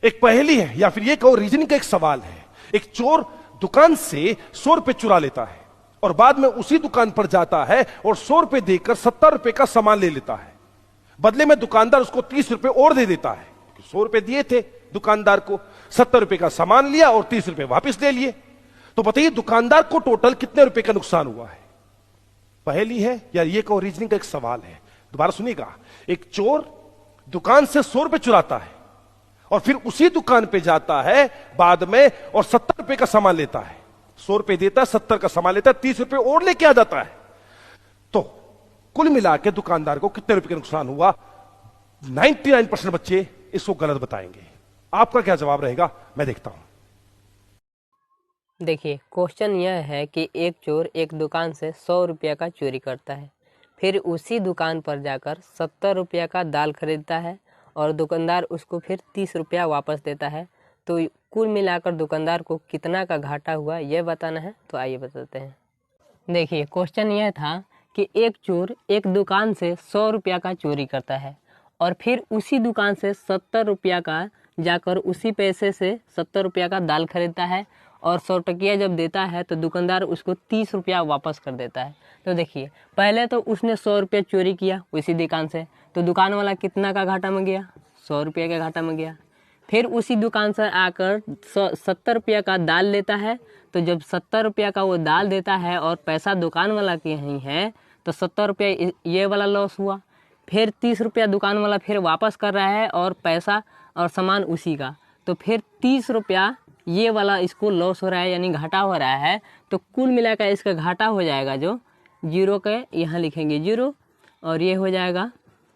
एक पहेली है या फिर ये कहो रीजनिंग का एक सवाल है। एक चोर दुकान से 100 रुपए चुरा लेता है और बाद में उसी दुकान पर जाता है और 100 रुपए देकर 70 रुपए का सामान ले लेता है। बदले में दुकानदार उसको 30 रुपए और दे देता है। 100 रुपए दिए थे दुकानदार को, 70 रुपए का सामान लिया और 30 रुपए वापस ले लिए। तो बताइए दुकानदार को टोटल कितने रुपए का नुकसान हुआ है? पहेली है या ये कहो रीजनिंग का एक सवाल है। दोबारा सुनिएगा, एक चोर दुकान से 100 रुपए चुराता है और फिर उसी दुकान पे जाता है बाद में और 70 रुपए का सामान लेता है। 100 रुपए देता है, 70 का सामान लेता है, 30 रुपए और लेके आ जाता है। तो कुल मिला के दुकानदार को कितने रुपए का नुकसान हुआ? 99% बच्चे इसको गलत बताएंगे। आपका क्या जवाब रहेगा, मैं देखता हूं। देखिए, क्वेश्चन यह है कि एक चोर एक दुकान से 100 रुपया का चोरी करता है, फिर उसी दुकान पर जाकर 70 रुपया का दाल खरीदता है और दुकानदार उसको फिर 30 रुपया वापस देता है। तो कुल मिलाकर दुकानदार को कितना का घाटा हुआ यह बताना है। तो आइए बताते हैं। देखिए, क्वेश्चन यह था कि एक चोर एक दुकान से 100 रुपया का चोरी करता है और फिर उसी दुकान से 70 रुपया का जाकर उसी पैसे से 70 रुपया का दाल खरीदता है और 100 टकिया जब देता है तो दुकानदार उसको 30 रुपया वापस कर देता है। तो देखिए, पहले तो उसने 100 रुपया चोरी किया उसी दुकान से, तो दुकान वाला कितना का घाटा में गया? 100 रुपया का घाटा में गया। फिर उसी दुकान से आकर 70 रुपया का दाल लेता है, तो जब 70 रुपया का वो दाल देता है और पैसा दुकान वाला के यहीं है तो 70 रुपया ये वाला लॉस हुआ। फिर 30 रुपया दुकान वाला फिर वापस कर रहा है और पैसा और सामान उसी का, तो फिर 30 रुपया ये वाला इसको लॉस हो रहा है यानी घाटा हो रहा है। तो कुल मिलाकर इसका घाटा हो जाएगा, जो जीरो के यहाँ लिखेंगे जीरो और ये हो जाएगा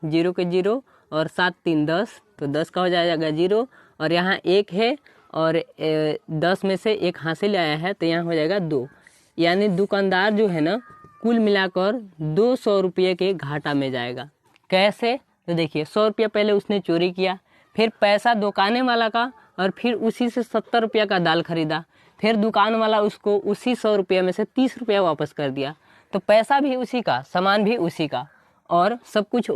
जीरो के जीरो और 7 3 10, तो 10 का हो जाएगा जीरो और यहाँ 1 है और 10 में से 1 हासिल आया है तो यहाँ हो जाएगा 2। यानी दुकानदार जो है ना कुल मिलाकर 200 रुपये के घाटा में जाएगा। कैसे? तो देखिए, 100 रुपया पहले उसने चोरी किया, फिर पैसा दुकाने वाला का और फिर उसी से 70 रुपया का दाल खरीदा, फिर दुकान वाला उसको उसी 100 रुपया में से 30 रुपया वापस कर दिया। तो पैसा भी उसी का, सामान भी उसी का और सब कुछ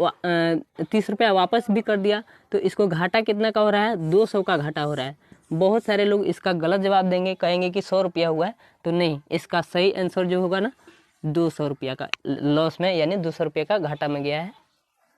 30 रुपया वापस भी कर दिया। तो इसको घाटा कितना का हो रहा है? 200 का घाटा हो रहा है। बहुत सारे लोग इसका गलत जवाब देंगे, कहेंगे कि 100 रुपया हुआ है। तो नहीं, इसका सही आंसर जो होगा ना 200 रुपया का लॉस में यानी 200 रुपये का घाटा में गया है।